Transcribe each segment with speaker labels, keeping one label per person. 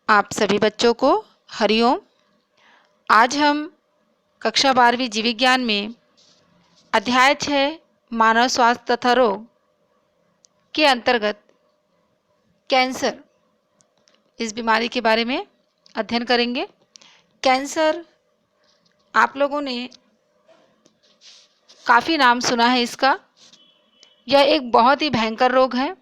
Speaker 1: आप सभी बच्चों को हरिओम। आज हम कक्षा 12वीं जीव विज्ञान में अध्याय 6 मानव स्वास्थ्य तथा रोग के अंतर्गत कैंसर इस बीमारी के बारे में अध्ययन करेंगे। कैंसर आप लोगों ने काफ़ी नाम सुना है इसका। यह एक बहुत ही भयंकर रोग है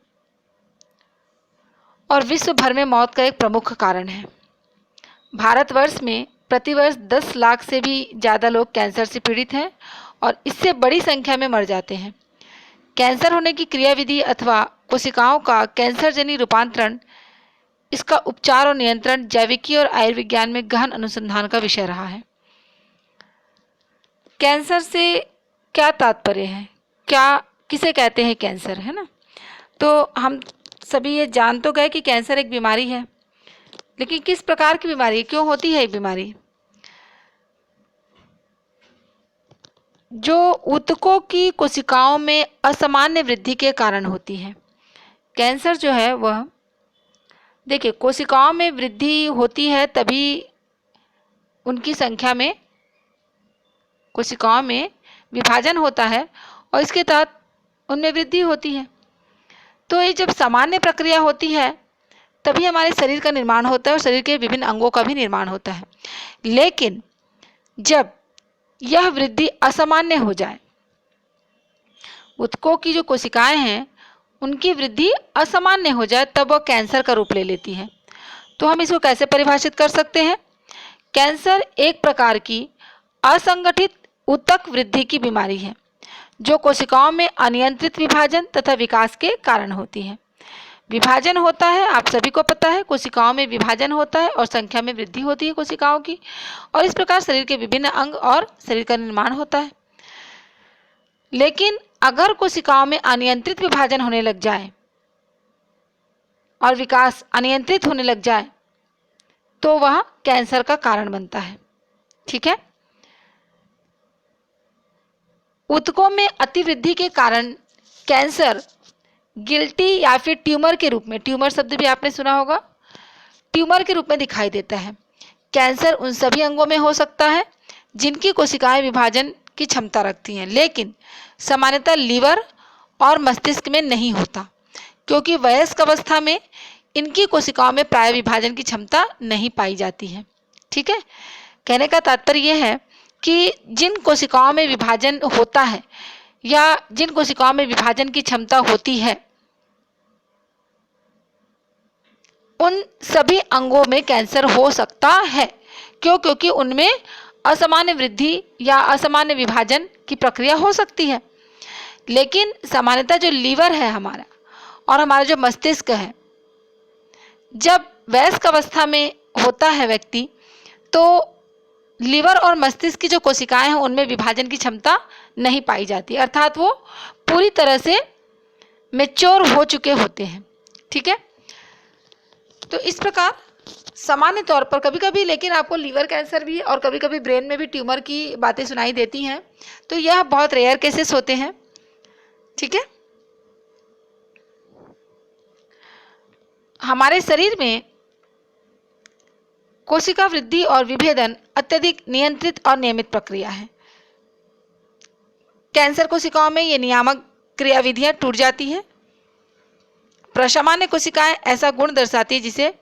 Speaker 1: और विश्व भर में मौत का एक प्रमुख कारण है। भारतवर्ष में प्रतिवर्ष 10 लाख से भी ज़्यादा लोग कैंसर से पीड़ित हैं और इससे बड़ी संख्या में मर जाते हैं। कैंसर होने की क्रियाविधि अथवा कोशिकाओं का कैंसर जनित रूपांतरण, इसका उपचार और नियंत्रण जैविकी और आयुर्विज्ञान में गहन अनुसंधान का विषय रहा है। कैंसर से क्या तात्पर्य है, क्या किसे कहते हैं कैंसर, है ना। तो हम सभी ये जान तो गए कि कैंसर एक बीमारी है, लेकिन किस प्रकार की बीमारी है, क्यों होती है ये बीमारी। जो ऊतकों की कोशिकाओं में असामान्य वृद्धि के कारण होती है। कैंसर जो है वह, देखिए, कोशिकाओं में वृद्धि होती है तभी उनकी संख्या में, कोशिकाओं में विभाजन होता है और इसके तहत उनमें वृद्धि होती है। तो ये जब सामान्य प्रक्रिया होती है तभी हमारे शरीर का निर्माण होता है और शरीर के विभिन्न अंगों का भी निर्माण होता है। लेकिन जब यह वृद्धि असामान्य हो जाए, ऊतकों की जो कोशिकाएं हैं उनकी वृद्धि असामान्य हो जाए, तब वह कैंसर का रूप ले लेती है। तो हम इसको कैसे परिभाषित कर सकते हैं। कैंसर एक प्रकार की असंगठित ऊतक वृद्धि की बीमारी है जो कोशिकाओं में अनियंत्रित विभाजन तथा विकास के कारण होती है। विभाजन होता है, आप सभी को पता है, कोशिकाओं में विभाजन होता है और संख्या में वृद्धि होती है कोशिकाओं की, और इस प्रकार शरीर के विभिन्न अंग और शरीर का निर्माण होता है। लेकिन अगर कोशिकाओं में अनियंत्रित विभाजन होने लग जाए और विकास अनियंत्रित होने लग जाए तो वह कैंसर का कारण बनता है। ठीक है। ऊतकों में अतिवृद्धि के कारण कैंसर गिल्टी या फिर ट्यूमर के रूप में, ट्यूमर शब्द भी आपने सुना होगा, ट्यूमर के रूप में दिखाई देता है। कैंसर उन सभी अंगों में हो सकता है जिनकी कोशिकाएं विभाजन की क्षमता रखती हैं, लेकिन सामान्यतः लीवर और मस्तिष्क में नहीं होता, क्योंकि वयस्क अवस्था में इनकी कोशिकाओं में प्राय विभाजन की क्षमता नहीं पाई जाती है। ठीक है। कहने का तात्पर्य यह है कि जिन कोशिकाओं में विभाजन होता है या जिन कोशिकाओं में विभाजन की क्षमता होती है, उन सभी अंगों में कैंसर हो सकता है। क्यों? क्योंकि उनमें असामान्य वृद्धि या असामान्य विभाजन की प्रक्रिया हो सकती है। लेकिन सामान्यतः जो लीवर है हमारा और हमारा जो मस्तिष्क है, जब वयस्क अवस्था में होता है व्यक्ति, तो लीवर और मस्तिष्क की जो कोशिकाएं हैं उनमें विभाजन की क्षमता नहीं पाई जाती, अर्थात वो पूरी तरह से मैच्योर हो चुके होते हैं। ठीक है। तो इस प्रकार सामान्य तौर पर कभी कभी, लेकिन आपको लीवर कैंसर भी और कभी कभी ब्रेन में भी ट्यूमर की बातें सुनाई देती हैं, तो यह बहुत रेयर केसेस होते हैं। ठीक है। हमारे शरीर में कोशिका वृद्धि और विभेदन अत्यधिक नियंत्रित और नियमित प्रक्रिया है। कैंसर कोशिकाओं में ये नियामक क्रियाविधियां टूट जाती हैं। प्रसामान्य कोशिकाएं ऐसा गुण दर्शाती है जिसे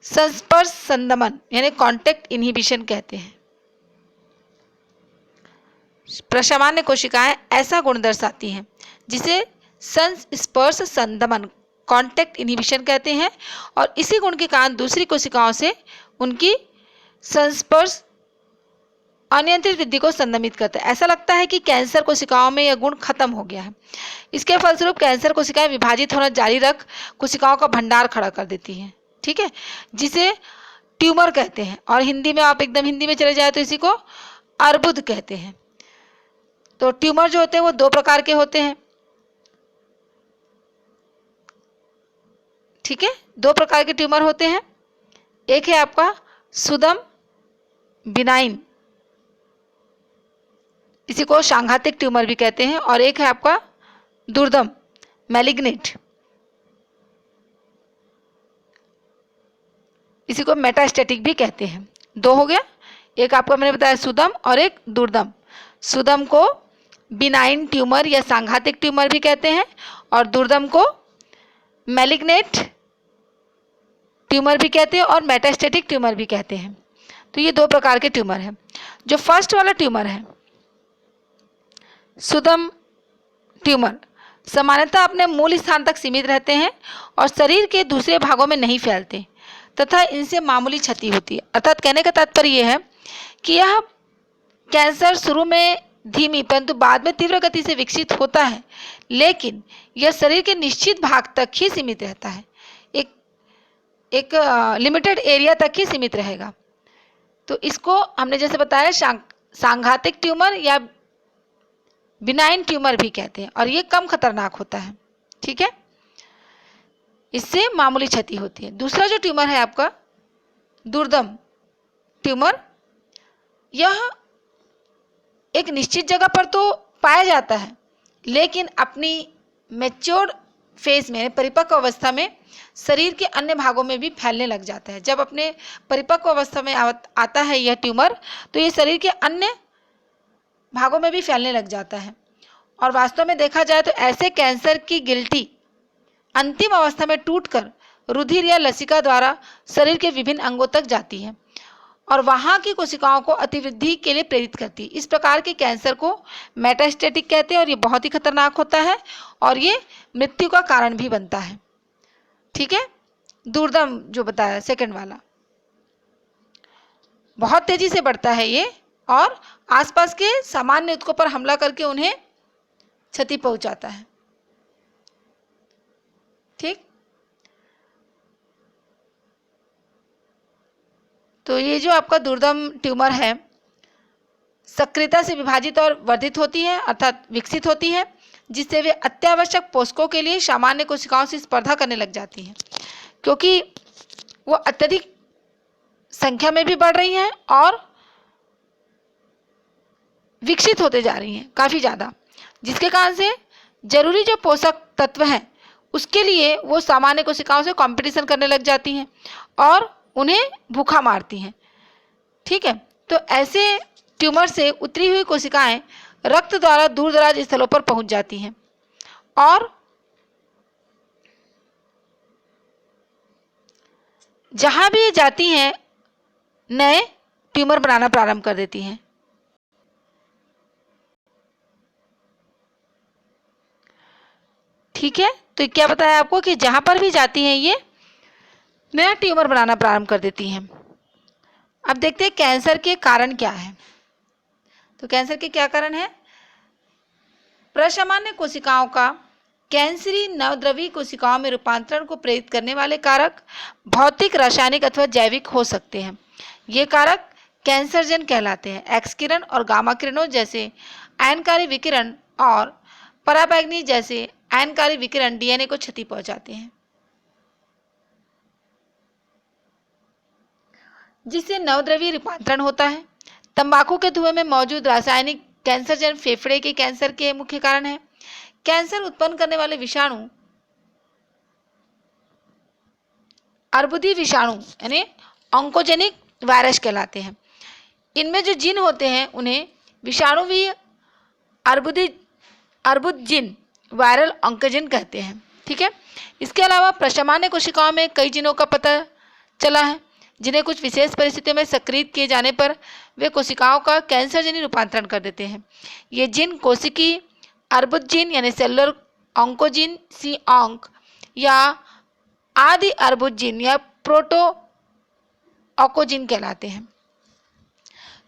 Speaker 1: संस्पर्श संदमन यानी कॉन्टैक्ट इनहिबिशन कहते हैं। प्रसामान्य कोशिकाएं ऐसा गुण दर्शाती हैं जिसे संस्पर्श संदमन कॉन्टैक्ट इनहिबिशन कहते हैं, और इसी गुण के कारण दूसरी कोशिकाओं से उनकी संस्पर्श अनियंत्रित वृद्धि को संदमित करता है। ऐसा लगता है कि कैंसर कोशिकाओं में यह गुण खत्म हो गया है। इसके फलस्वरूप कैंसर कोशिकाएं विभाजित होना जारी रख कोशिकाओं का भंडार खड़ा कर देती हैं। ठीक है, जिसे ट्यूमर कहते हैं, और हिंदी में आप एकदम हिंदी में चले जाए तो इसी को अर्बुद कहते हैं। तो ट्यूमर जो होते हैं वो 2 प्रकार के होते हैं। ठीक है, 2 प्रकार के ट्यूमर होते हैं। एक है आपका सुदम बिनाइन, इसी को सांघातिक ट्यूमर भी कहते हैं, और एक है आपका दुर्दम मैलिग्नेंट। इसी को मेटास्टैटिक भी कहते हैं। दो हो गया, एक आपका मैंने बताया सुदम और एक दुर्दम। सुदम को बिनाइन ट्यूमर या सांघातिक ट्यूमर भी कहते हैं और दुर्दम को मैलिग्नेट ट्यूमर भी कहते हैं और मेटास्टैटिक ट्यूमर भी कहते हैं। तो ये दो प्रकार के ट्यूमर हैं। जो फर्स्ट वाला ट्यूमर है सुदम ट्यूमर, सामान्यतः अपने मूल स्थान तक सीमित रहते हैं और शरीर के दूसरे भागों में नहीं फैलते तथा इनसे मामूली क्षति होती है। अर्थात कहने का तात्पर्य यह है कि यह कैंसर शुरू में धीमी परंतु बाद में तीव्र गति से विकसित होता है, लेकिन यह शरीर के निश्चित भाग तक ही सीमित रहता है, एक लिमिटेड एरिया तक ही सीमित रहेगा। तो इसको हमने जैसे बताया सांघातिक ट्यूमर या बिनाइन ट्यूमर भी कहते हैं और ये कम खतरनाक होता है। ठीक है, इससे मामूली क्षति होती है। दूसरा जो ट्यूमर है आपका दुर्दम ट्यूमर, यह एक निश्चित जगह पर तो पाया जाता है लेकिन अपनी मैच्योर फेज में, परिपक्व अवस्था में शरीर के अन्य भागों में भी फैलने लग जाता है। जब अपने परिपक्व अवस्था में आता है यह ट्यूमर तो ये शरीर के अन्य भागों में भी फैलने लग जाता है और वास्तव में देखा जाए तो ऐसे कैंसर की गिल्टी अंतिम अवस्था में टूटकर रुधिर या लसिका द्वारा शरीर के विभिन्न अंगों तक जाती है और वहां की कोशिकाओं को अतिवृद्धि के लिए प्रेरित करती है। इस प्रकार के कैंसर को मेटास्टैटिक कहते हैं और ये बहुत ही खतरनाक होता है और ये मृत्यु का कारण भी बनता है। ठीक है, दुर्दम जो बताया सेकंड वाला बहुत तेजी से बढ़ता है ये और आसपास के सामान्य ऊतकों पर हमला करके उन्हें क्षति पहुंचाता है। ठीक, तो ये जो आपका दुर्दम ट्यूमर है सक्रियता से विभाजित और वर्धित होती है अर्थात विकसित होती है, जिससे वे अत्यावश्यक पोषकों के लिए सामान्य कोशिकाओं से स्पर्धा करने लग जाती हैं क्योंकि वो अत्यधिक संख्या में भी बढ़ रही हैं और विकसित होते जा रही हैं काफ़ी ज़्यादा, जिसके कारण से जरूरी जो पोषक तत्व हैं उसके लिए वो सामान्य कोशिकाओं से कंपटीशन करने लग जाती हैं और उन्हें भूखा मारती हैं। ठीक है, तो ऐसे ट्यूमर से उतरी हुई कोशिकाएं रक्त द्वारा दूर दराज स्थलों पर पहुंच जाती हैं और जहां भी ये जाती हैं नए ट्यूमर बनाना प्रारंभ कर देती हैं। ठीक है, तो क्या बताया आपको कि जहां पर भी जाती हैं ये नया ट्यूमर बनाना प्रारंभ कर देती हैं। अब देखते हैं कैंसर के कारण क्या है। तो कैंसर के क्या कारण है? प्रसामान्य कोशिकाओं का कैंसरी नवद्रव्य कोशिकाओं में रूपांतरण को प्रेरित करने वाले कारक भौतिक, रासायनिक अथवा जैविक हो सकते हैं। ये कारक कैंसरजन कहलाते हैं। एक्स किरण और गामा किरणों जैसे आयनकारी विकिरण और पराबैंगनी जैसे आयनकारी विकिरण डीएनए को क्षति पहुंचाते हैं, जिससे नवद्रव्य रूपांतरण होता है। तंबाकू के धुएं में मौजूद रासायनिक कैंसरजन फेफड़े के कैंसर के मुख्य कारण है। कैंसर उत्पन्न करने वाले विषाणु अर्बुदी विषाणु यानी ऑन्कोजेनिक वायरस कहलाते हैं। इनमें जो जीन होते हैं उन्हें विषाणुवीय अर्बुद जीन वायरल ऑन्कोजिन कहते हैं। ठीक है, इसके अलावा प्रसामान्य कोशिकाओं में कई जीनों का पता चला है जिन्हें कुछ विशेष परिस्थितियों में सक्रिय किए जाने पर वे कोशिकाओं का कैंसरजन्य रूपांतरण कर देते हैं। ये जीन कोशिकी अर्बुद जीन यानी सेलुलर ऑन्कोजिन सी ऑन्क या आदि अर्बुद जीन या प्रोटो ऑकोजिन कहलाते हैं।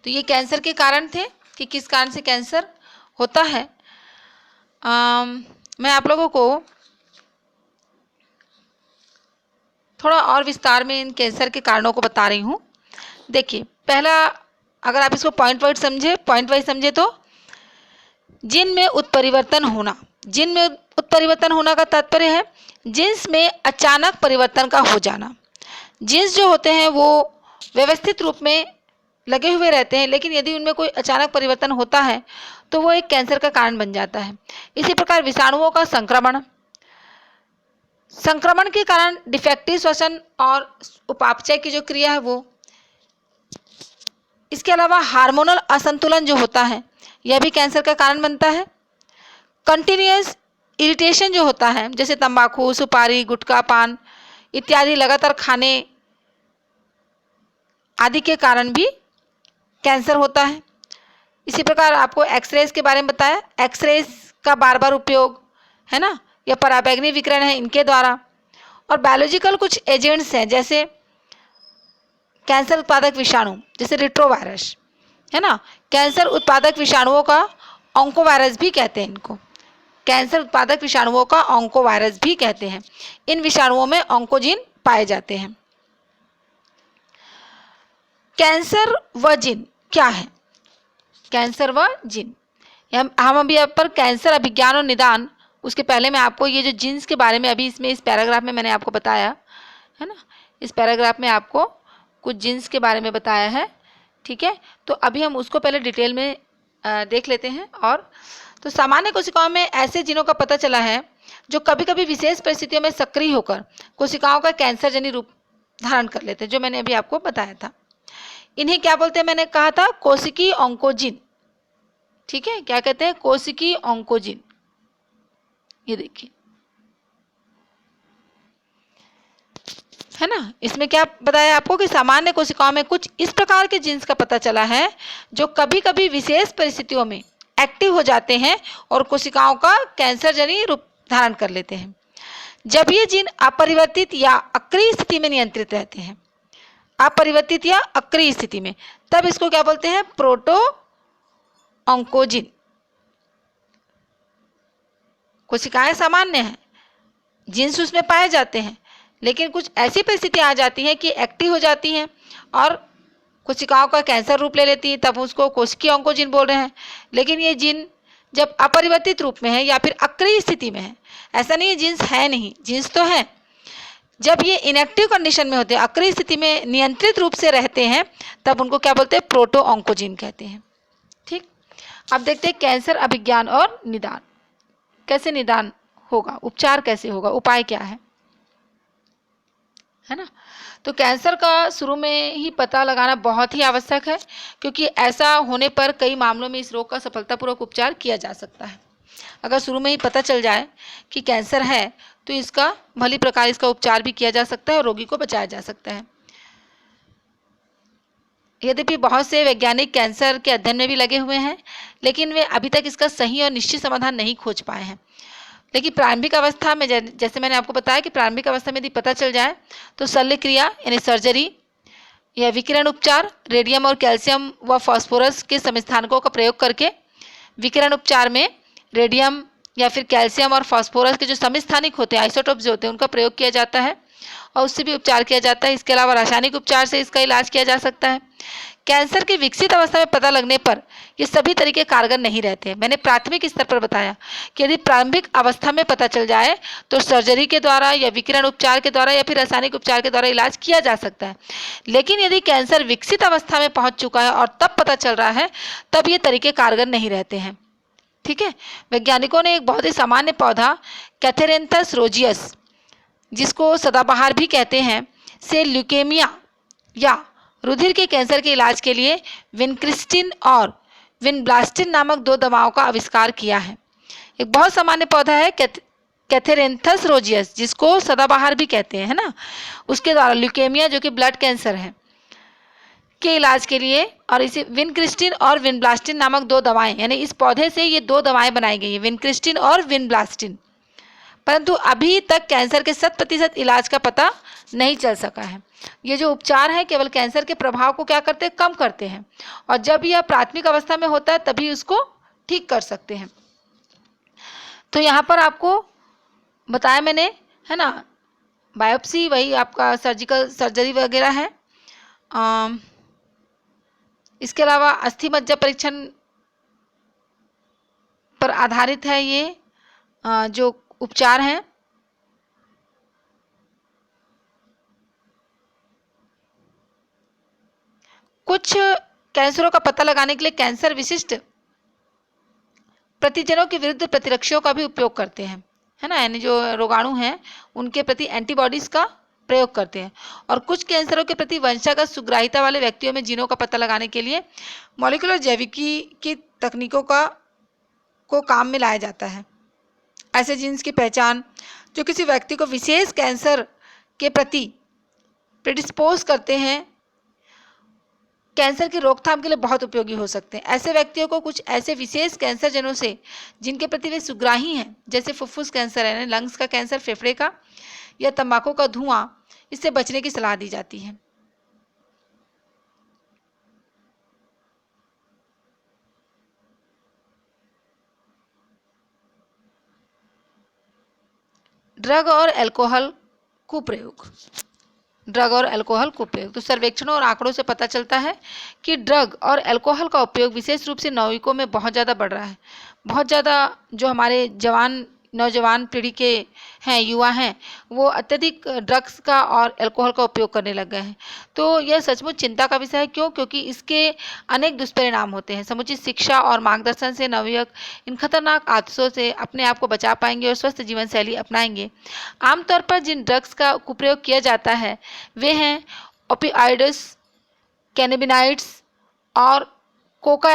Speaker 1: तो ये कैंसर के कारण थे कि किस कारण से कैंसर होता है। मैं आप लोगों को थोड़ा और विस्तार में इन कैंसर के कारणों को बता रही हूँ। देखिए, पहला अगर आप इसको पॉइंट वाइज समझे तो जीन में उत्परिवर्तन होना। जीन में उत्परिवर्तन होना का तात्पर्य है जीन्स में अचानक परिवर्तन का हो जाना। जीन्स जो होते हैं वो व्यवस्थित रूप में लगे हुए रहते हैं, लेकिन यदि उनमें कोई अचानक परिवर्तन होता है तो वो एक कैंसर का कारण बन जाता है। इसी प्रकार विषाणुओं का संक्रमण, संक्रमण के कारण डिफेक्टिव श्वसन और उपापचय की जो क्रिया है वो। इसके अलावा हार्मोनल असंतुलन जो होता है यह भी कैंसर का कारण बनता है। कंटिन्यूअस इरिटेशन जो होता है, जैसे तंबाकू, सुपारी, गुटखा, पान इत्यादि लगातार खाने आदि के कारण भी कैंसर होता है। इसी प्रकार आपको एक्सरेज के बारे में बताया, एक्सरेज का बार बार उपयोग है ना, यह पराबैंगनी विकिरण है इनके द्वारा। और बायोलॉजिकल कुछ एजेंट्स हैं जैसे कैंसर उत्पादक विषाणु, जैसे रेट्रोवायरस है ना, कैंसर उत्पादक विषाणुओं का ऑन्कोवायरस भी कहते हैं इनको, कैंसर उत्पादक विषाणुओं का ऑन्कोवायरस भी कहते हैं। इन विषाणुओं में ऑन्कोजीन पाए जाते हैं। कैंसर व जीन क्या है? कैंसर व जीन, हम अभी यहाँ पर कैंसर अभिज्ञान और निदान, उसके पहले मैं आपको ये जो जीन्स के बारे में अभी इसमें इस पैराग्राफ में मैंने आपको बताया है ना, इस पैराग्राफ में आपको कुछ जीन्स के बारे में बताया है। ठीक है, तो अभी हम उसको पहले डिटेल में देख लेते हैं। और तो सामान्य कोशिकाओं में ऐसे जीनों का पता चला है जो कभी कभी विशेष परिस्थितियों में सक्रिय होकर कोशिकाओं का कैंसर जनी रूप धारण कर लेते हैं, जो मैंने अभी आपको बताया था। इन्हें क्या बोलते हैं? मैंने कहा था कोशिकीय ऑन्कोजीन। ठीक है, क्या कहते हैं? कोशिकीय ऑन्कोजीन। ये देखिए है ना, इसमें क्या बताया आपको कि सामान्य कोशिकाओं में कुछ इस प्रकार के जीन्स का पता चला है जो कभी कभी विशेष परिस्थितियों में एक्टिव हो जाते हैं और कोशिकाओं का कैंसर जनी रूप धारण कर लेते हैं। जब ये जीन अपरिवर्तित या अक्रिय स्थिति में नियंत्रित रहते हैं, अपरिवर्तित या अक्रिय स्थिति में, तब इसको क्या बोलते हैं? Proto oncogene. कोशिकाएं सामान्य हैं, जीन्स उसमें पाए जाते हैं, लेकिन कुछ ऐसी परिस्थिति आ जाती हैं कि एक्टिव हो जाती हैं और कोशिकाओं का कैंसर रूप ले लेती हैं, तब उसको कोशिकीय ऑन्कोजीन बोल रहे हैं। लेकिन ये जीन जब अपरिवर्तित रूप में है या फिर अक्रिय स्थिति में है, ऐसा नहीं है जीन्स है नहीं, जीन्स तो है, जब ये इनएक्टिव कंडीशन में होते हैं, अक्रिय स्थिति में नियंत्रित रूप से रहते हैं, तब उनको क्या बोलते हैं? प्रोटो ऑन्कोजीन कहते हैं। ठीक, अब देखते हैं कैंसर अभिज्ञान और निदान। कैसे निदान होगा, उपचार कैसे होगा, उपाय क्या है ना। तो कैंसर का शुरू में ही पता लगाना बहुत ही आवश्यक है, क्योंकि ऐसा होने पर कई मामलों में इस रोग का सफलतापूर्वक उपचार किया जा सकता है। अगर शुरू में ही पता चल जाए कि कैंसर है तो इसका भली प्रकार इसका उपचार भी किया जा सकता है और रोगी को बचाया जा सकता है। यद्यपि बहुत से वैज्ञानिक कैंसर के अध्ययन में भी लगे हुए हैं, लेकिन वे अभी तक इसका सही और निश्चित समाधान नहीं खोज पाए हैं। लेकिन प्रारंभिक अवस्था में, जैसे मैंने आपको बताया कि प्रारंभिक अवस्था में यदि पता चल जाए तो शल्य क्रिया यानी सर्जरी या विकिरण उपचार, रेडियम और कैल्शियम व फास्फोरस के समस्थानिकों का प्रयोग करके विकिरण उपचार में रेडियम या फिर कैल्शियम और फास्फोरस के जो समस्थानिक होते हैं, आइसोटोप जो होते हैं, उनका प्रयोग किया जाता है और उससे भी उपचार किया जाता है। इसके अलावा रासायनिक उपचार से इसका इलाज किया जा सकता है। कैंसर की विकसित अवस्था में पता लगने पर ये सभी तरीके कारगर नहीं रहते हैं। मैंने प्राथमिक स्तर पर बताया कि यदि प्रारंभिक अवस्था में पता चल जाए तो सर्जरी के द्वारा या विकिरण उपचार के द्वारा या फिर रासायनिक उपचार के द्वारा इलाज किया जा सकता है। लेकिन यदि कैंसर विकसित अवस्था में पहुंच चुका है और तब पता चल रहा है, तब ये तरीके कारगर नहीं रहते हैं। ठीक है, वैज्ञानिकों ने एक बहुत ही सामान्य पौधा कैथेरेंथस रोजियस, जिसको सदाबहार भी कहते हैं, से ल्यूकेमिया या रुधिर के कैंसर के इलाज के लिए विनक्रिस्टिन और विनब्लास्टिन नामक 2 दवाओं का आविष्कार किया है। एक बहुत सामान्य पौधा है कैथेरेंथस रोजियस, जिसको सदाबहार भी कहते हैं, है ना, उसके द्वारा ल्यूकेमिया जो कि ब्लड कैंसर है के इलाज के लिए, और इसे विनक्रिस्टिन और विनब्लास्टिन नामक 2 दवाएं, यानी इस पौधे से ये 2 दवाएं बनाई गई है, विनक्रिस्टिन और विनब्लास्टिन। परंतु अभी तक कैंसर के 100% इलाज का पता नहीं चल सका है। ये जो उपचार है केवल कैंसर के प्रभाव को क्या करते हैं? कम करते हैं, और जब यह प्राथमिक अवस्था में होता है तभी उसको ठीक कर सकते हैं। तो यहाँ पर आपको बताया मैंने, है ना, बायोप्सी वही आपका सर्जिकल सर्जरी वगैरह है। इसके अलावा अस्थि मज्जा परीक्षण पर आधारित है ये जो उपचार हैं। कुछ कैंसरों का पता लगाने के लिए कैंसर विशिष्ट प्रतिजनों के विरुद्ध प्रतिरक्षियों का भी उपयोग करते हैं, है ना, यानी जो रोगाणु हैं उनके प्रति एंटीबॉडीज का प्रयोग करते हैं। और कुछ कैंसरों के प्रति वंशागत सुग्राहिता वाले व्यक्तियों में जीनों का पता लगाने के लिए मॉलिक्यूलर जैविकी की तकनीकों को काम में लाया जाता है। ऐसे जीन्स की पहचान जो किसी व्यक्ति को विशेष कैंसर के प्रति प्रेडिस्पोज करते हैं, कैंसर की रोकथाम के लिए बहुत उपयोगी हो सकते हैं। ऐसे व्यक्तियों को कुछ ऐसे विशेष कैंसर जनों से जिनके प्रति वे सुग्राही हैं, जैसे फुफ्फुस कैंसर है, लंग्स का कैंसर, फेफड़े का या तंबाकू का धुआं, इससे बचने की सलाह दी जाती है। ड्रग और अल्कोहल कुप्रयोग। ड्रग और अल्कोहल कुप्रयोग। तो सर्वेक्षणों और आंकड़ों से पता चलता है कि ड्रग और अल्कोहल का उपयोग विशेष रूप से नवयुवकों में बहुत ज़्यादा बढ़ रहा है। बहुत ज़्यादा जो हमारे नौजवान पीढ़ी के हैं, युवा हैं, वो अत्यधिक ड्रग्स का और अल्कोहल का उपयोग करने लग गए हैं। तो यह सचमुच चिंता का विषय है। क्यों? क्योंकि इसके अनेक दुष्परिणाम होते हैं। समुचित शिक्षा और मार्गदर्शन से नवयुवक इन खतरनाक आदतों से अपने आप को बचा पाएंगे और स्वस्थ जीवन शैली अपनाएंगे। आमतौर पर जिन ड्रग्स का कुप्रयोग किया जाता है वे हैं ओपियाइड्स, कैनाबिनाइड्स और कोका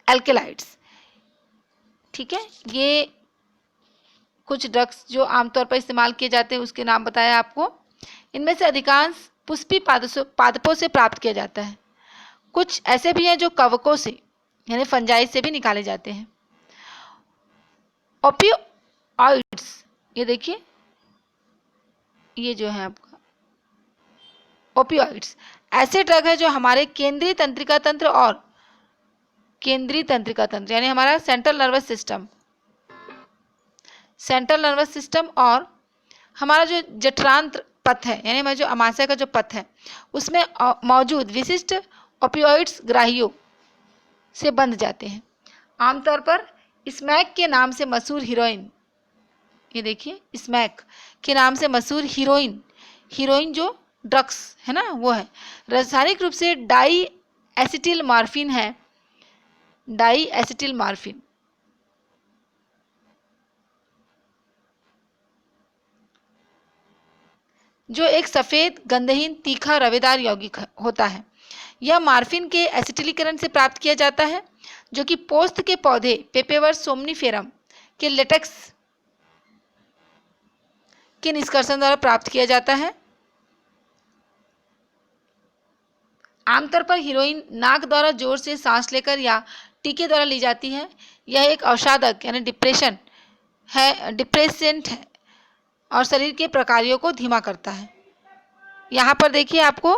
Speaker 1: एल्केलाइड्स। ठीक है, ये कुछ ड्रग्स जो आमतौर पर इस्तेमाल किए जाते हैं उसके नाम बताया आपको। इनमें से अधिकांश पुष्पी पादपों से प्राप्त किया जाता है। कुछ ऐसे भी हैं जो कवकों से यानी फंजाई से भी निकाले जाते हैं। ओपियोइड्स, ये देखिए, ये जो है आपका ओपियोइड्स ऐसे ड्रग है जो हमारे केंद्रीय तंत्रिका तंत्र यानी हमारा सेंट्रल नर्वस सिस्टम और हमारा जो जठरांत्र पथ है, यानी हमारा जो अमाशय का जो पथ है, उसमें मौजूद विशिष्ट ओपियोइड्स ग्राहियों से बंध जाते हैं। आमतौर पर स्मैक के नाम से मशहूर हीरोइन, ये देखिए, स्मैक के नाम से मशहूर हीरोइन जो ड्रग्स है ना, वो है रासायनिक रूप से डाई एसिटिल मॉर्फिन है। डाई एसिटिल मॉर्फिन जो एक सफ़ेद गंधहीन तीखा रवेदार यौगिक होता है। यह मॉर्फिन के एसिटिलीकरण से प्राप्त किया जाता है, जो कि पोस्त के पौधे पेपेवर्स सोमनीफेरम के लेटेक्स के निष्कर्षण द्वारा प्राप्त किया जाता है। आमतौर पर हीरोइन नाक द्वारा जोर से सांस लेकर या टीके द्वारा ली जाती है। यह एक अवसादक यानी डिप्रेसेंट है और शरीर के प्रकारों को धीमा करता है। यहाँ पर देखिए आपको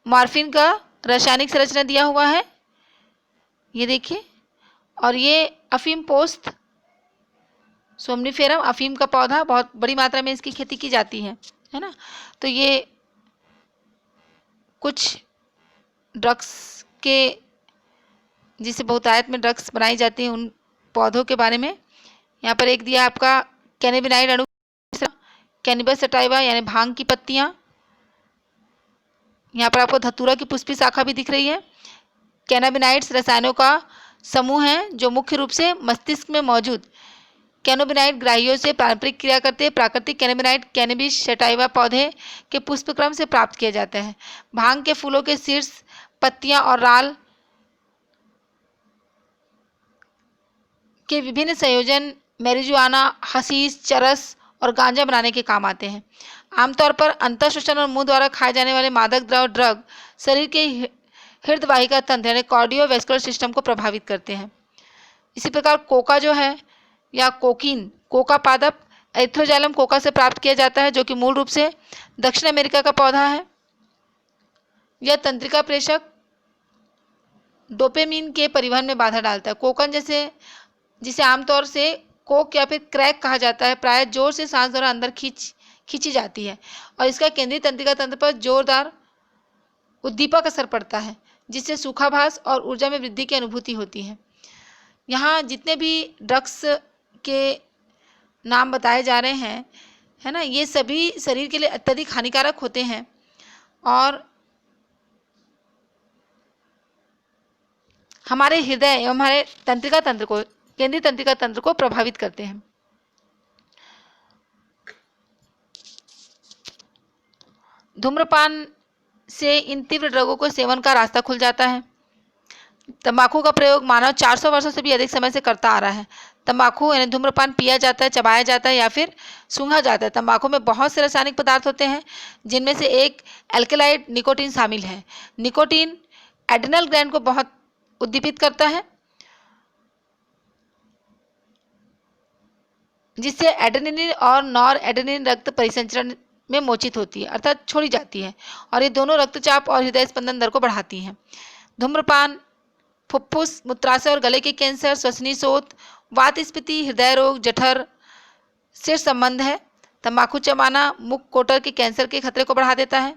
Speaker 1: मॉर्फिन का रासायनिक संरचना दिया हुआ है, ये देखिए, और ये अफीम पोस्त सोमनीफेरम, अफीम का पौधा, बहुत बड़ी मात्रा में इसकी खेती की जाती है ना। तो ये कुछ ड्रग्स के जिसे बहुतायत में ड्रग्स बनाई जाती हैं उन पौधों के बारे में। यहाँ पर एक दिया आपका कैनाबिनाइड अणु, कैनिबस सटाइवा यानी भांग की पत्तियाँ। यहाँ पर आपको धतूरा की पुष्पी शाखा भी दिख रही है। कैनाबिनाइड्स रसायनों का समूह है जो मुख्य रूप से मस्तिष्क में मौजूद कैनोबिनाइड ग्राहियों से पारंपरिक क्रिया करते हैं। प्राकृतिक कैनाबिनाइड कैनबिस सटाइवा पौधे के पुष्पक्रम से प्राप्त किया जाता है। भांग के फूलों के शीर्ष, पत्तियां और राल के विभिन्न संयोजन मैरिजुआना, हशीश, चरस और गांजा बनाने के काम आते हैं। आमतौर पर अंतःश्वसन और मुंह द्वारा खाए जाने वाले मादक द्रव्य ड्रग शरीर के हृदय वाहिका तंत्र यानी कार्डियोवैस्कुलर सिस्टम को प्रभावित करते हैं। इसी प्रकार कोका जो है या कोकीन, कोका पादप एथ्रोजाइलम कोका से प्राप्त किया जाता है, जो कि मूल रूप से दक्षिण अमेरिका का पौधा है। यह तंत्रिका प्रेषक डोपामिन के परिवहन में बाधा डालता है। कोकन जिसे आमतौर से कोक या फिर क्रैक कहा जाता है, प्राय जोर से सांस द्वारा अंदर खींची जाती है और इसका केंद्रीय तंत्रिका तंत्र पर जोरदार उद्दीपक असर पड़ता है, जिससे सूखाभास और ऊर्जा में वृद्धि की अनुभूति होती है। यहाँ जितने भी ड्रग्स के नाम बताए जा रहे हैं, है ना, ये सभी शरीर के लिए अत्यधिक हानिकारक होते हैं और हमारे हृदय एवं हमारे केंद्रीय तंत्रिका तंत्र को प्रभावित करते हैं। धूम्रपान से इन तीव्र ड्रगों को सेवन का रास्ता खुल जाता है। तंबाकू का प्रयोग मानव 400 वर्षों से भी अधिक समय से करता आ रहा है। तंबाकू यानी धूम्रपान पिया जाता है, चबाया जाता है या फिर सूंघा जाता है। तंबाकू में बहुत से रासायनिक पदार्थ होते हैं, जिनमें से एक एल्केलाइड निकोटीन शामिल है। निकोटीन एड्रिनल ग्लैंड को बहुत उद्दीपित करता है, जिससे एड्रेनलिन और नॉर एड्रेनलिन रक्त परिसंचरण में मोचित होती है, अर्थात छोड़ी जाती है, और ये दोनों रक्तचाप और हृदय स्पंदन दर को बढ़ाती हैं। धूम्रपान फुफ्फुस, मूत्राशय और गले के कैंसर, श्वसनीय शोथ, वातस्फीति, हृदय रोग, जठर से संबंध है। तंबाकू चबाना मुख कोटर के कैंसर के खतरे को बढ़ा देता है।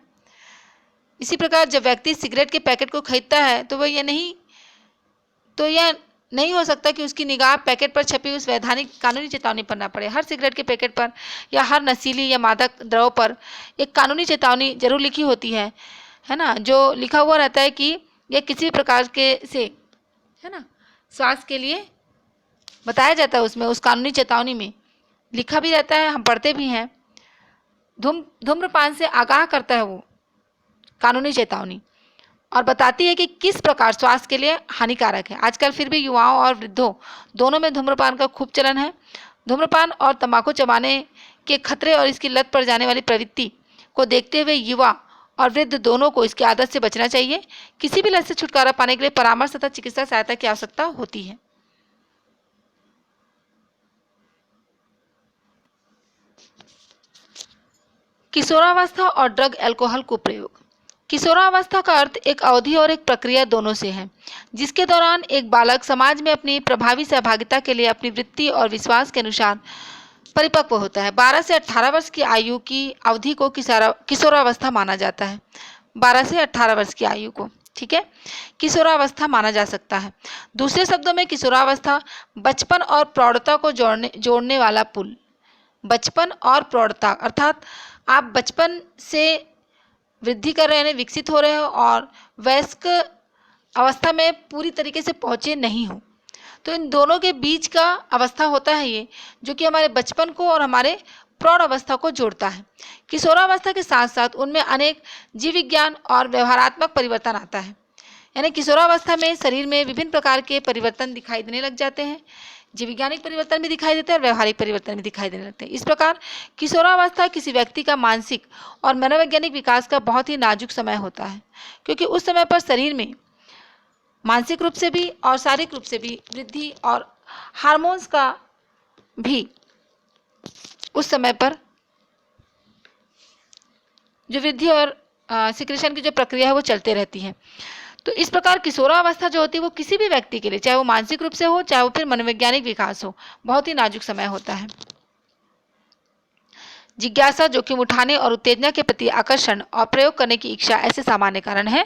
Speaker 1: इसी प्रकार जब व्यक्ति सिगरेट के पैकेट को खरीदता है तो यह नहीं हो सकता कि उसकी निगाह पैकेट पर छपी उस वैधानिक कानूनी चेतावनी पर ना पड़े। हर सिगरेट के पैकेट पर या हर नशीली या मादक द्रव्य पर एक कानूनी चेतावनी जरूर लिखी होती है ना, जो लिखा हुआ रहता है कि यह किसी भी प्रकार के से, है ना, स्वास्थ्य के लिए बताया जाता है। उसमें उस कानूनी चेतावनी में लिखा भी रहता है, हम पढ़ते भी हैं। धूम्रपान से आगाह करता है वो कानूनी चेतावनी, और बताती है कि किस प्रकार स्वास्थ्य के लिए हानिकारक है। आजकल फिर भी युवाओं और वृद्धों दोनों में धूम्रपान का खूब चलन है। धूम्रपान और तंबाकू चबाने के खतरे और इसकी लत पड़ जाने वाली प्रवृत्ति को देखते हुए युवा और वृद्ध दोनों को इसकी आदत से बचना चाहिए। किसी भी लत से छुटकारा पाने के लिए परामर्श तथा चिकित्सा सहायता की आवश्यकता होती है। किशोरावस्था और ड्रग अल्कोहल कुप्रयोग। किशोरावस्था का अर्थ एक अवधि और एक प्रक्रिया दोनों से है, जिसके दौरान एक बालक समाज में अपनी प्रभावी सहभागिता के लिए अपनी वृत्ति और विश्वास के अनुसार परिपक्व होता है। 12 से 18 वर्ष की आयु की अवधि को किशोरावस्था माना जाता है। 12 से 18 वर्ष की आयु को, ठीक है, किशोरावस्था माना जा सकता है। दूसरे शब्दों में किशोरावस्था बचपन और प्रौढ़ता को जोड़ने वाला पुल। बचपन और प्रौढ़ता अर्थात आप बचपन से वृद्धि कर रहे हैं, विकसित हो रहे हो, और वयस्क अवस्था में पूरी तरीके से पहुँचे नहीं हो, तो इन दोनों के बीच का अवस्था होता है ये, जो कि हमारे बचपन को और हमारे प्रौढ़ अवस्था को जोड़ता है। किशोरावस्था के साथ साथ उनमें अनेक जीव विज्ञान और व्यवहारात्मक परिवर्तन आता है। यानी किशोरावस्था में शरीर में विभिन्न प्रकार के परिवर्तन दिखाई देने लग जाते हैं। जीव वैज्ञानिक परिवर्तन भी दिखाई देते हैं और व्यवहारिक परिवर्तन भी दिखाई देने लगते हैं। इस प्रकार किशोरावस्था किसी व्यक्ति का मानसिक और मनोवैज्ञानिक विकास का बहुत ही नाजुक समय होता है, क्योंकि उस समय पर शरीर में मानसिक रूप से भी और शारीरिक रूप से भी वृद्धि और हार्मोन्स का भी उस समय पर जो वृद्धि और सिक्रेशन की जो प्रक्रिया है वो चलते रहती है। तो इस प्रकार किशोरावस्था जो होती है वो किसी भी व्यक्ति के लिए, चाहे वो मानसिक रूप से हो चाहे वो फिर मनोवैज्ञानिक विकास हो, बहुत ही नाजुक समय होता है। जिज्ञासा, जोखिम उठाने और उत्तेजना के प्रति आकर्षण और प्रयोग करने की इच्छा ऐसे सामान्य कारण हैं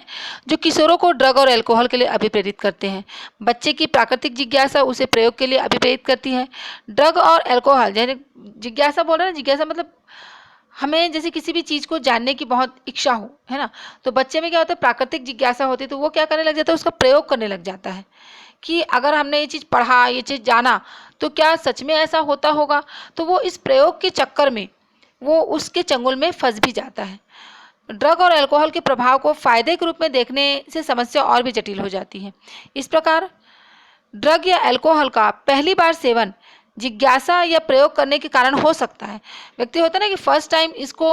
Speaker 1: जो किशोरों को ड्रग और अल्कोहल के लिए अभिप्रेरित करते हैं। बच्चे की प्राकृतिक जिज्ञासा उसे प्रयोग के लिए अभिप्रेरित करती है। ड्रग और अल्कोहल, जैसे जिज्ञासा बोल रहे हैं, जिज्ञासा मतलब हमें जैसे किसी भी चीज़ को जानने की बहुत इच्छा हो, है ना, तो बच्चे में क्या होता है, प्राकृतिक जिज्ञासा होती है, तो वो क्या करने लग जाता है, उसका प्रयोग करने लग जाता है कि अगर हमने ये चीज़ पढ़ा, ये चीज़ जाना, तो क्या सच में ऐसा होता होगा। तो वो इस प्रयोग के चक्कर में वो उसके चंगुल में फंस भी जाता है। ड्रग और अल्कोहल के प्रभाव को फायदे के रूप में देखने से समस्या और भी जटिल हो जाती है। इस प्रकार ड्रग या अल्कोहल का पहली बार सेवन जिज्ञासा या प्रयोग करने के कारण हो सकता है। व्यक्ति होता है ना कि फर्स्ट टाइम इसको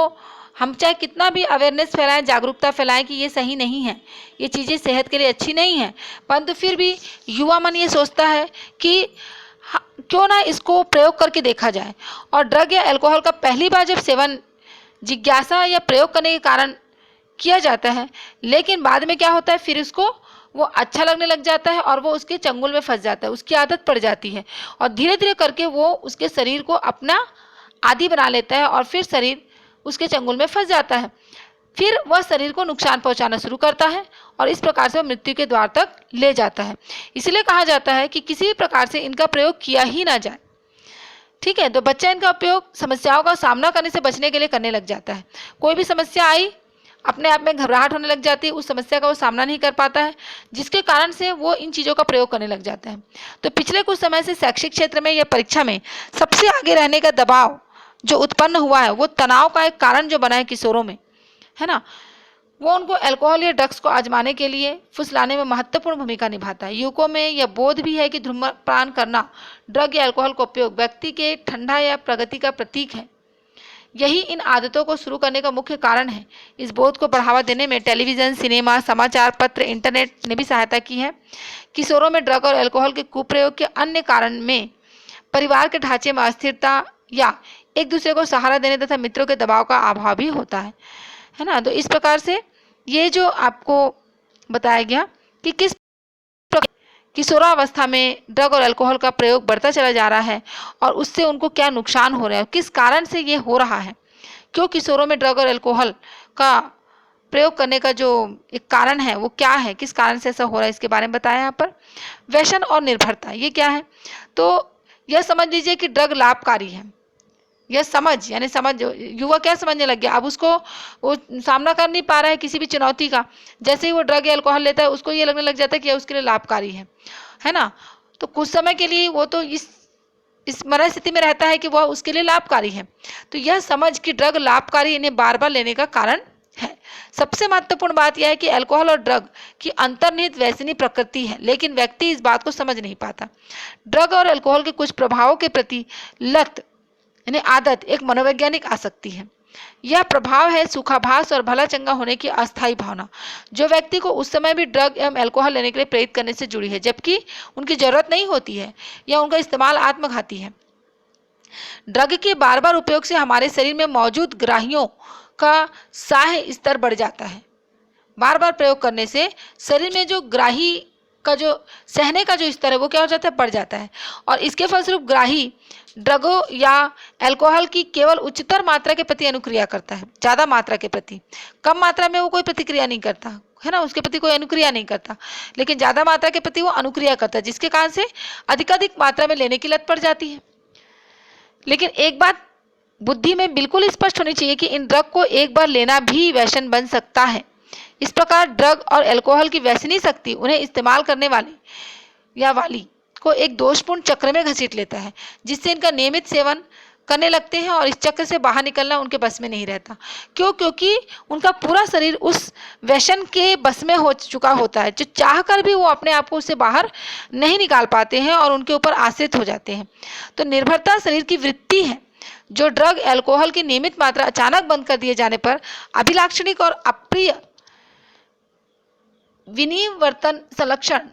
Speaker 1: हम चाहे कितना भी अवेयरनेस फैलाएं, जागरूकता फैलाएं कि ये सही नहीं है, ये चीज़ें सेहत के लिए अच्छी नहीं है, परंतु फिर भी युवा मन ये सोचता है कि क्यों ना इसको प्रयोग करके देखा जाए। और ड्रग या अल्कोहल का पहली बार जब सेवन जिज्ञासा या प्रयोग करने के कारण किया जाता है, लेकिन बाद में क्या होता है, फिर उसको वो अच्छा लगने लग जाता है और वो उसके चंगुल में फंस जाता है, उसकी आदत पड़ जाती है और धीरे धीरे करके वो उसके शरीर को अपना आदी बना लेता है और फिर शरीर उसके चंगुल में फंस जाता है। फिर वह शरीर को नुकसान पहुंचाना शुरू करता है और इस प्रकार से वह मृत्यु के द्वार तक ले जाता है। इसलिए कहा जाता है कि किसी भी प्रकार से इनका प्रयोग किया ही ना जाए। ठीक है, तो बच्चा इनका उपयोग समस्याओं का सामना करने से बचने के लिए करने लग जाता है। कोई भी समस्या आई, अपने आप में घबराहट होने लग जाती है, उस समस्या का वो सामना नहीं कर पाता है, जिसके कारण से वो इन चीज़ों का प्रयोग करने लग जाता है। तो पिछले कुछ समय से शैक्षिक क्षेत्र में या परीक्षा में सबसे आगे रहने का दबाव जो उत्पन्न हुआ है, वो तनाव का एक कारण जो बना है किशोरों में, है ना, वो उनको अल्कोहल या ड्रग्स को आजमाने के लिए फुसलाने में महत्वपूर्ण भूमिका निभाता है। युवकों में यह बोध भी है कि धूम्रपान करना, ड्रग या अल्कोहल का उपयोग व्यक्ति के ठंडा या प्रगति का प्रतीक है। यही इन आदतों को शुरू करने का मुख्य कारण है। इस बोध को बढ़ावा देने में टेलीविज़न, सिनेमा, समाचार पत्र, इंटरनेट ने भी सहायता की है। किशोरों में ड्रग और अल्कोहल के कुप्रयोग के अन्य कारण में परिवार के ढांचे में अस्थिरता या एक दूसरे को सहारा देने तथा मित्रों के दबाव का अभाव भी होता है ना। तो इस प्रकार से ये जो आपको बताया गया कि किस किशोरावस्था में ड्रग और अल्कोहल का प्रयोग बढ़ता चला जा रहा है और उससे उनको क्या नुकसान हो रहा है, किस कारण से ये हो रहा है, क्यों किशोरों में ड्रग और अल्कोहल का प्रयोग करने का जो एक कारण है वो क्या है, किस कारण से ऐसा हो रहा है, इसके बारे में बताया यहाँ पर। व्यसन और निर्भरता, ये क्या है, तो यह समझ लीजिए कि ड्रग लाभकारी है। यह समझ यानी समझ युवा क्या समझने लग गया, अब उसको वो सामना कर नहीं पा रहा है किसी भी चुनौती का, जैसे ही वो ड्रग या अल्कोहल लेता है उसको ये लगने लग जाता है कि यह उसके लिए लाभकारी है ना। तो कुछ समय के लिए वो तो इस मरण स्थिति में रहता है कि वह उसके लिए लाभकारी है। तो यह समझ कि ड्रग लाभकारी इन्हें बार बार लेने का कारण है। सबसे महत्वपूर्ण बात यह है कि अल्कोहल और ड्रग की अंतर्निहित व्यसनी प्रकृति है, लेकिन व्यक्ति इस बात को समझ नहीं पाता। ड्रग और अल्कोहल के कुछ प्रभावों के प्रति लत यानी आदत एक मनोवैज्ञानिक आसक्ति है। यह प्रभाव है सूखाभास और भला चंगा होने की अस्थायी भावना, जो व्यक्ति को उस समय भी ड्रग एवं अल्कोहल लेने के लिए प्रेरित करने से जुड़ी है जबकि उनकी जरूरत नहीं होती है या उनका इस्तेमाल आत्मघाती है। ड्रग के बार बार उपयोग से हमारे शरीर में मौजूद ग्राहियों का साह स्तर बढ़ जाता है। बार बार प्रयोग करने से शरीर में जो ग्राही का जो सहने का जो स्तर है वो क्या हो जाता है, बढ़ जाता है, और इसके फलस्वरूप ग्राही ड्रगों या अल्कोहल की केवल उच्चतर मात्रा के प्रति अनुक्रिया करता है, ज़्यादा मात्रा के प्रति। कम मात्रा में वो कोई प्रतिक्रिया नहीं करता है ना, उसके प्रति कोई अनुक्रिया नहीं करता, लेकिन ज़्यादा मात्रा के प्रति वो अनुक्रिया करता है, जिसके कारण से अधिकाधिक मात्रा में लेने की लत पड़ जाती है। लेकिन एक बात बुद्धि में बिल्कुल स्पष्ट होनी चाहिए कि इन ड्रग को एक बार लेना भी व्यसन बन सकता है। इस प्रकार ड्रग और अल्कोहल की व्यसनी शक्ति उन्हें इस्तेमाल करने वाले या वाली को एक दोषपूर्ण चक्र में घसीट लेता है, जिससे इनका नियमित सेवन करने लगते हैं और इस चक्र से बाहर निकलना उनके बस में नहीं रहता। क्यों? क्योंकि उनका पूरा शरीर उस व्यसन के बस में हो चुका होता है, जो चाहकर भी वो अपने आप को उससे बाहर नहीं निकाल पाते हैं और उनके ऊपर आश्रित हो जाते हैं। तो निर्भरता शरीर की वृत्ति है, जो ड्रग अल्कोहल की नियमित मात्रा अचानक बंद कर दिए जाने पर अभिलाक्षणिक और अप्रिय विनिवर्तन संलक्षण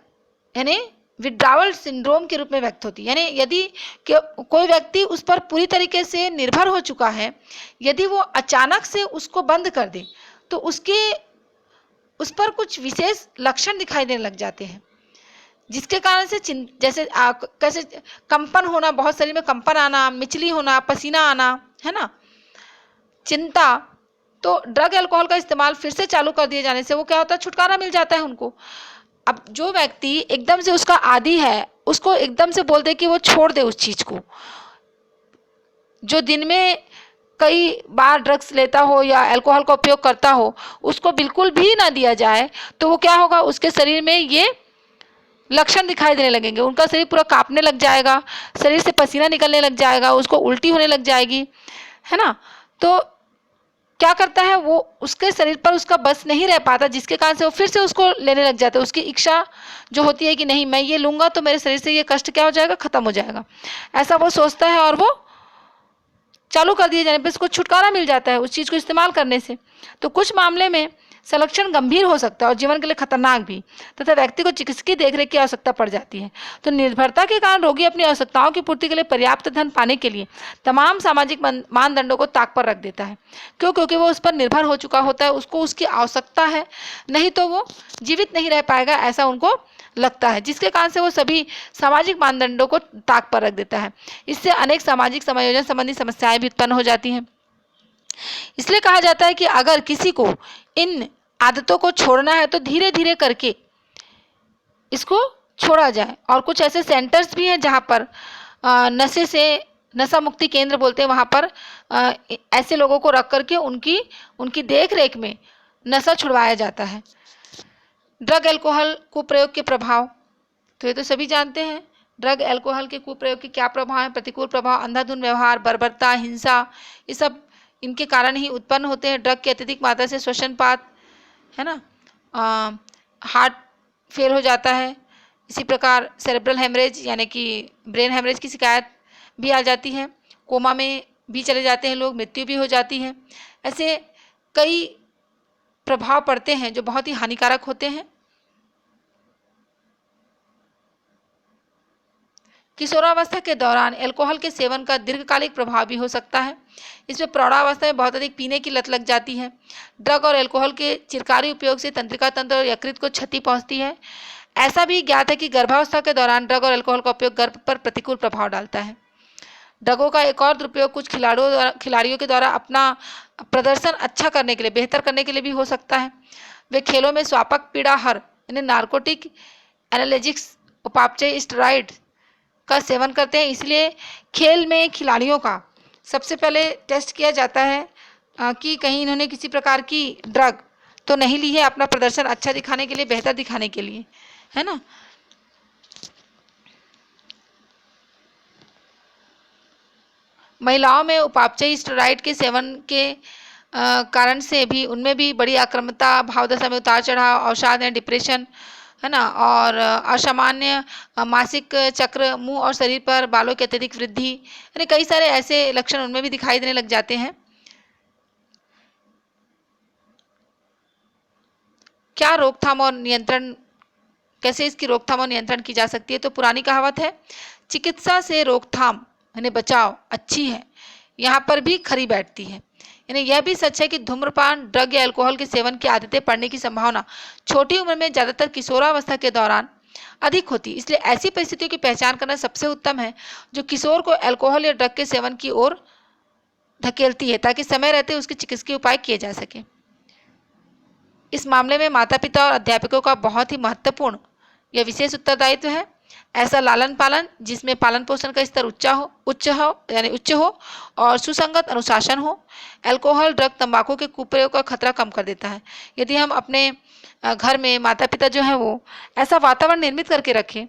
Speaker 1: यानी विड्रावल सिंड्रोम के रूप में व्यक्त होती है। यानी यदि कोई व्यक्ति उस पर पूरी तरीके से निर्भर हो चुका है, यदि वो अचानक से उसको बंद कर दे तो उस पर कुछ विशेष लक्षण दिखाई देने लग जाते हैं, जिसके कारण से जैसे कैसे कंपन होना, बहुत शरीर में कंपन आना, मिचली होना, पसीना आना, है ना, चिंता। तो ड्रग अल्कोहल का इस्तेमाल फिर से चालू कर दिए जाने से वो क्या होता है, छुटकारा मिल जाता है उनको। अब जो व्यक्ति एकदम से उसका आदी है, उसको एकदम से बोल दे कि वो छोड़ दे उस चीज़ को, जो दिन में कई बार ड्रग्स लेता हो या अल्कोहल का उपयोग करता हो, उसको बिल्कुल भी ना दिया जाए, तो वो क्या होगा, उसके शरीर में ये लक्षण दिखाई देने लगेंगे। उनका शरीर पूरा कांपने लग जाएगा, शरीर से पसीना निकलने लग जाएगा, उसको उल्टी होने लग जाएगी, है ना। तो क्या करता है, वो उसके शरीर पर उसका बस नहीं रह पाता, जिसके कारण से वो फिर से उसको लेने लग जाता है। उसकी इच्छा जो होती है कि नहीं मैं ये लूँगा तो मेरे शरीर से ये कष्ट क्या हो जाएगा, ख़त्म हो जाएगा, ऐसा वो सोचता है और वो चालू कर दिए जाने पर उसको छुटकारा मिल जाता है उस चीज़ को इस्तेमाल करने से। तो कुछ मामले में संलक्षण गंभीर हो सकता है और जीवन के लिए खतरनाक भी, तथा व्यक्ति को चिकित्सकीय देखरेख की आवश्यकता पड़ जाती है। तो निर्भरता के कारण रोगी अपनी आवश्यकताओं की पूर्ति के लिए पर्याप्त धन पाने के लिए तमाम सामाजिक मानदंडों को ताक पर रख देता है। क्यों? क्योंकि वो उस पर निर्भर हो चुका होता है, उसको उसकी आवश्यकता है, नहीं तो वो जीवित नहीं रह पाएगा, ऐसा उनको लगता है, जिसके कारण से वो सभी सामाजिक मानदंडों को ताक पर रख देता है। इससे अनेक सामाजिक समायोजन संबंधी समस्याएं भी उत्पन्न हो जाती हैं। इसलिए कहा जाता है कि अगर किसी को इन आदतों को छोड़ना है तो धीरे धीरे करके इसको छोड़ा जाए। और कुछ ऐसे सेंटर्स भी हैं जहाँ पर नशा मुक्ति केंद्र बोलते हैं, वहाँ पर ऐसे लोगों को रख करके उनकी देख रेख में नशा छुड़वाया जाता है। ड्रग अल्कोहल कुप्रयोग के प्रभाव, तो ये तो सभी जानते हैं। ड्रग अल्कोहल के कुप्रयोग के क्या प्रभाव हैं, प्रतिकूल प्रभाव, अंधाधुंध व्यवहार, बर्बरता, हिंसा, ये सब इनके कारण ही उत्पन्न होते हैं। ड्रग की अत्यधिक मात्रा से श्वसनपात, है ना, हार्ट फेल हो जाता है। इसी प्रकार सेरेब्रल हेमरेज यानी कि ब्रेन हेमरेज की शिकायत भी आ जाती है। कोमा में भी चले जाते हैं लोग, मृत्यु भी हो जाती है। ऐसे कई प्रभाव पड़ते हैं जो बहुत ही हानिकारक होते हैं। किशोरावस्था के दौरान अल्कोहल के सेवन का दीर्घकालिक प्रभाव भी हो सकता है। इसमें प्रौढ़ावस्था में बहुत अधिक पीने की लत लग जाती है। ड्रग और अल्कोहल के चिरकारी उपयोग से तंत्रिका तंत्र और यकृत को क्षति पहुंचती है। ऐसा भी ज्ञात है कि गर्भावस्था के दौरान ड्रग और अल्कोहल का उपयोग गर्भ पर प्रतिकूल प्रभाव डालता है। ड्रगों का एक और दुरुपयोग कुछ खिलाड़ियों के द्वारा अपना प्रदर्शन अच्छा करने के लिए, बेहतर करने के लिए भी हो सकता है। वे खेलों में स्वापक पीड़ाहर यानी नार्कोटिक, एनाल्जेसिक्स, उपापचय, स्टेरॉइड का सेवन करते हैं। इसलिए खेल में खिलाड़ियों का सबसे पहले टेस्ट किया जाता है कि कहीं इन्होंने किसी प्रकार की ड्रग तो नहीं ली है, अपना प्रदर्शन अच्छा दिखाने के लिए, बेहतर दिखाने के लिए, है ना। महिलाओं में उपापचयी स्टेरॉइड के सेवन के कारण से भी उनमें भी बड़ी आक्रामकता, भावदशा में उतार चढ़ाव, अवसाद या डिप्रेशन, है ना, और असामान्य मासिक चक्र, मुंह और शरीर पर बालों की अत्यधिक वृद्धि, यानी कई सारे ऐसे लक्षण उनमें भी दिखाई देने लग जाते हैं। क्या रोकथाम और नियंत्रण, कैसे इसकी रोकथाम और नियंत्रण की जा सकती है? तो पुरानी कहावत है, चिकित्सा से रोकथाम यानी बचाव अच्छी है, यहाँ पर भी खरी बैठती है। यानी यह भी सच है कि धूम्रपान, ड्रग या अल्कोहल के सेवन की आदतें पड़ने की संभावना छोटी उम्र में, ज़्यादातर किशोरावस्था के दौरान अधिक होती है। इसलिए ऐसी परिस्थितियों की पहचान करना सबसे उत्तम है जो किशोर को अल्कोहल या ड्रग के सेवन की ओर धकेलती है, ताकि समय रहते उसके चिकित्सकीय उपाय किए जा सके। इस मामले में माता पिता और अध्यापकों का बहुत ही महत्वपूर्ण यह विशेष उत्तरदायित्व है। ऐसा लालन पालन जिसमें पालन पोषण का स्तर उच्च हो और सुसंगत अनुशासन हो। अल्कोहल, ड्रग, तंबाकू के कुप्रयोग का खतरा कम कर देता है। यदि हम अपने घर में माता पिता जो हैं वो ऐसा वातावरण निर्मित करके रखें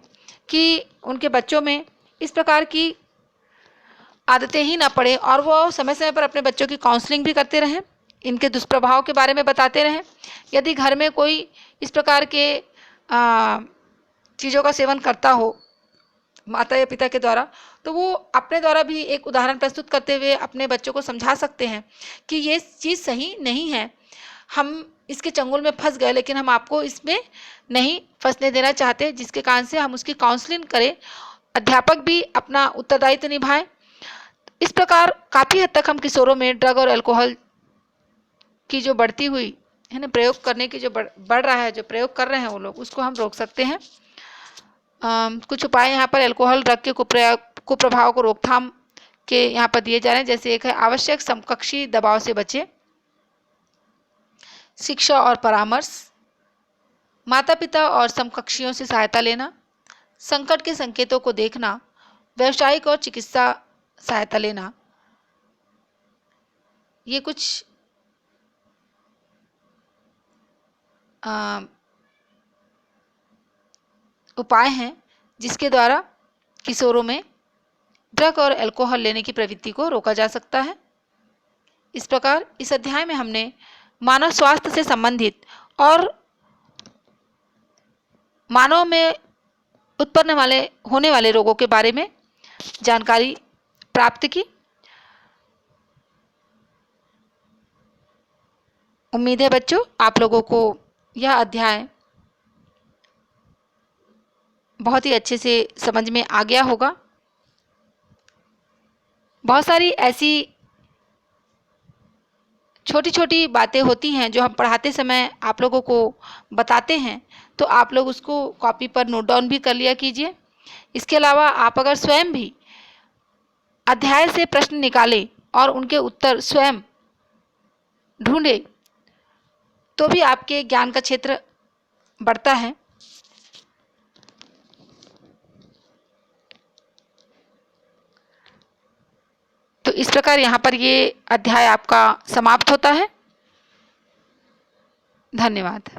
Speaker 1: कि उनके बच्चों में इस प्रकार की आदतें ही ना पड़े, और वो समय समय पर अपने बच्चों की काउंसलिंग भी करते रहें, इनके दुष्प्रभाव के बारे में बताते रहें। यदि घर में कोई इस प्रकार के चीज़ों का सेवन करता हो माता या पिता के द्वारा, तो वो अपने द्वारा भी एक उदाहरण प्रस्तुत करते हुए अपने बच्चों को समझा सकते हैं कि ये चीज़ सही नहीं है, हम इसके चंगुल में फंस गए, लेकिन हम आपको इसमें नहीं फंसने देना चाहते, जिसके कारण से हम उसकी काउंसलिंग करें, अध्यापक भी अपना उत्तरदायित्व निभाएं। इस प्रकार काफ़ी हद तक हम किशोरों में ड्रग और अल्कोहल की जो बढ़ती हुई है ना, प्रयोग करने की जो बढ़ रहा है, जो प्रयोग कर रहे हैं वो लोग, उसको हम रोक सकते हैं। कुछ उपाय यहाँ पर अल्कोहल, ड्रग के कुप्रभाव को रोकथाम के यहाँ पर दिए जा रहे हैं। जैसे एक है, आवश्यक समकक्षी दबाव से बचें, शिक्षा और परामर्श, माता पिता और समकक्षियों से सहायता लेना, संकट के संकेतों को देखना, व्यावसायिक और चिकित्सा सहायता लेना। ये कुछ उपाय हैं जिसके द्वारा किशोरों में ड्रग और अल्कोहल लेने की प्रवृत्ति को रोका जा सकता है। इस प्रकार इस अध्याय में हमने मानव स्वास्थ्य से संबंधित और मानव में उत्पन्न होने वाले रोगों के बारे में जानकारी प्राप्त की। उम्मीद है बच्चों आप लोगों को यह अध्याय बहुत ही अच्छे से समझ में आ गया होगा। बहुत सारी ऐसी छोटी छोटी बातें होती हैं जो हम पढ़ाते समय आप लोगों को बताते हैं, तो आप लोग उसको कॉपी पर नोट डाउन भी कर लिया कीजिए। इसके अलावा आप अगर स्वयं भी अध्याय से प्रश्न निकालें और उनके उत्तर स्वयं ढूंढें, तो भी आपके ज्ञान का क्षेत्र बढ़ता है। तो इस प्रकार यहाँ पर ये अध्याय आपका समाप्त होता है। धन्यवाद।